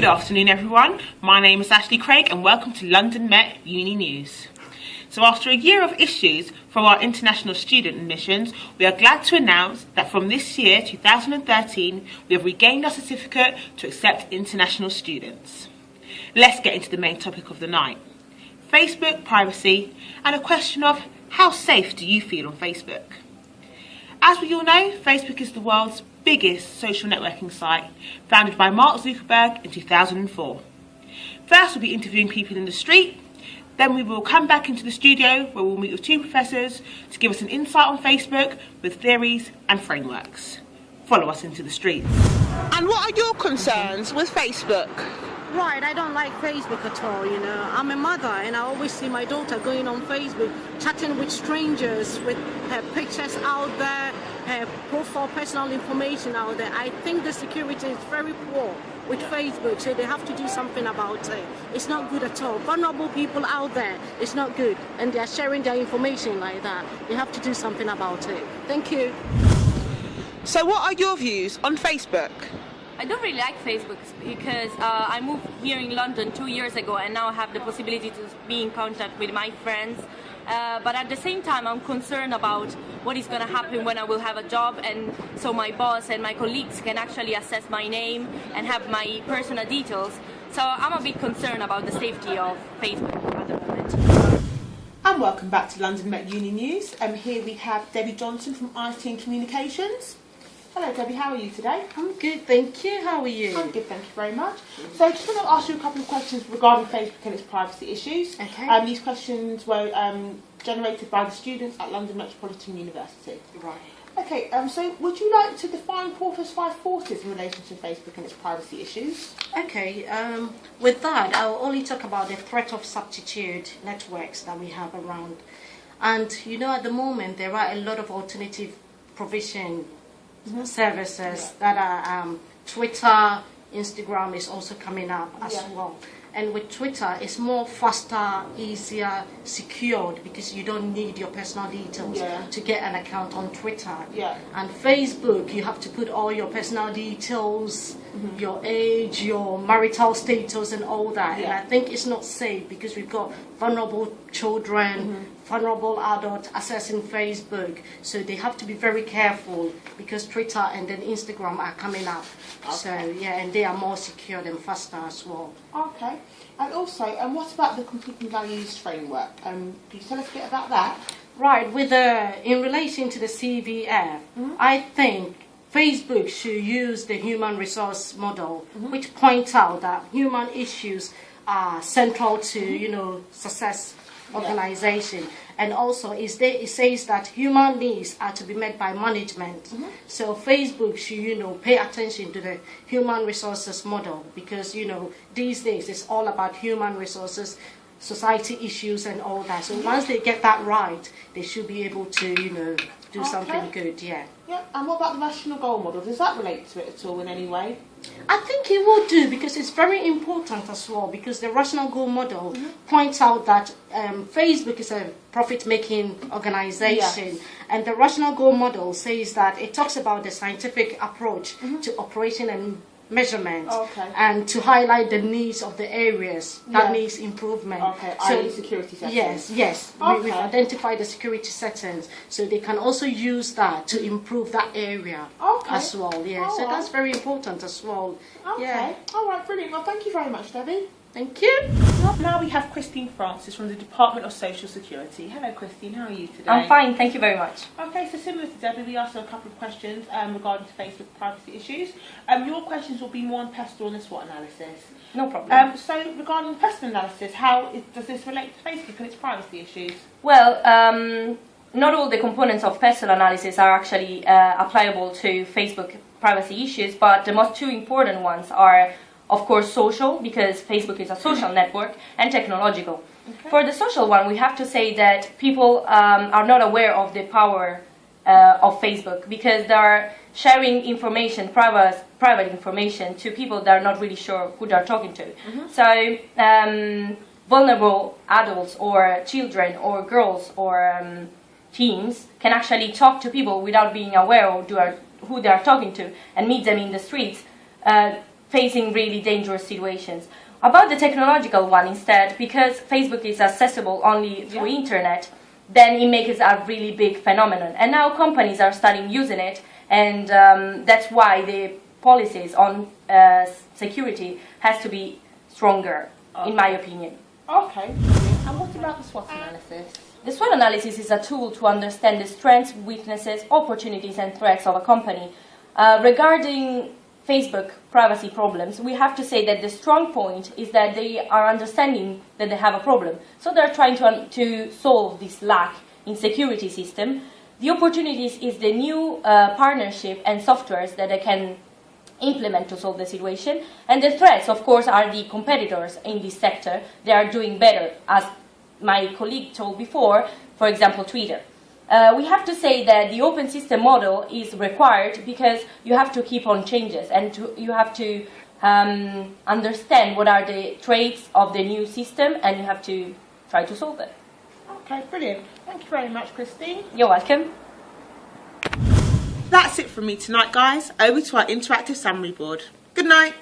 Good afternoon everyone, my name is Ashley Craig and welcome to London Met Uni News. So after a year of issues from our international student admissions, we are glad to announce that from this year, 2013, we have regained our certificate to accept international students. Let's get into the main topic of the night. Facebook privacy and a question of how safe do you feel on Facebook? As we all know, Facebook is the world's biggest social networking site, founded by Mark Zuckerberg in 2004. First, we'll be interviewing people in the street. Then we will come back into the studio where we'll meet with two professors to give us an insight on Facebook with theories and frameworks. Follow us into the streets. And what are your concerns with Facebook? Right, I don't like Facebook at all, you know. I'm a mother and I always see my daughter going on Facebook, chatting with strangers, with her pictures out there, her profile, personal information out there. I think the security is very poor with Facebook, so they have to do something about it. It's not good at all. Vulnerable people out there, it's not good. And they are sharing their information like that. They have to do something about it. Thank you. So what are your views on Facebook? I don't really like Facebook because I moved here in London 2 years ago and now I have the possibility to be in contact with my friends. But at the same time, I'm concerned about what is going to happen when I will have a job, and so my boss and my colleagues can actually access my name and have my personal details. So I'm a bit concerned about the safety of Facebook at the moment. And welcome back to London Met Uni News. Here we have Debbie Johnson from IT and Communications. Hello Debbie, how are you today? I'm good, thank you. How are you? I'm good, thank you very much. So I just want to ask you a couple of questions regarding Facebook and its privacy issues. Okay. These questions were generated by the students at London Metropolitan University. Right. Okay, so would you like to define Porter's 5 forces in relation to Facebook and its privacy issues? Okay, with that, I'll only talk about the threat of substitute networks that we have around. And you know, at the moment, there are a lot of alternative provision services that are Twitter, Instagram is also coming up as well. And with Twitter, it's more faster, easier, secured because you don't need your personal details to get an account on Twitter. And Facebook, you have to put all your personal details, your age, your marital status and all that. And I think it's not safe because we've got vulnerable children, vulnerable adults accessing Facebook. So they have to be very careful because Twitter and then Instagram are coming up. So and they are more secure and faster as well. Okay. And also, what about the competing values framework? Can you tell us a bit about that? Right, with in relation to the CVF, I think Facebook should use the human resource model, which points out that human issues are central to success organization. And also it says that human needs are to be met by management. So Facebook should pay attention to the human resources model because these days it's all about human resources, society issues and all that. So once they get that right, they should be able to do something good. Yeah. And what about the rational goal model? Does that relate to it at all in any way? I think it will do because it's very important as well, because the rational goal model points out that Facebook is a profit-making organization, and the rational goal model says that it talks about the scientific approach to operation and measurement, and to highlight the needs of the areas that needs improvement. So security settings. Yes. We've identified the security settings, so they can also use that to improve that area as well. So that's very important as well. All right, brilliant. Well, thank you very much, Debbie. Thank you. Now we have Christine Francis from the Department of Social Security. Hello Christine, how are you today? I'm fine, thank you very much. Okay, so similar to Debbie, we asked her a couple of questions regarding Facebook privacy issues. Your questions will be more on pestle and SWOT analysis. No problem. So regarding pestle analysis, how does this relate to Facebook and its privacy issues? Well, not all the components of pestle analysis are actually applicable to Facebook privacy issues, but the most two important ones are, of course, social, because Facebook is a social network, and technological. For the social one, we have to say that people are not aware of the power of Facebook because they are sharing information, private information, to people that are not really sure who they are talking to. So vulnerable adults or children or girls or teens can actually talk to people without being aware of who they are talking to and meet them in the streets. facing really dangerous situations. About the technological one instead, because Facebook is accessible only through internet, then it makes a really big phenomenon. And now companies are starting using it, and that's why the policies on security has to be stronger, in my opinion. Okay. And what about the SWOT analysis? The SWOT analysis is a tool to understand the strengths, weaknesses, opportunities and threats of a company. Regarding Facebook privacy problems, we have to say that the strong point is that they are understanding that they have a problem. So they're trying to solve this lack in security system. The opportunities is the new partnership and softwares that they can implement to solve the situation. And the threats, of course, are the competitors in this sector. They are doing better, as my colleague told before, for example, Twitter. We have to say that the open system model is required because you have to keep on changes and you have to understand what are the traits of the new system and you have to try to solve it. Okay, brilliant. Thank you very much, Christine. You're welcome. That's it from me tonight, guys. Over to our interactive summary board. Good night.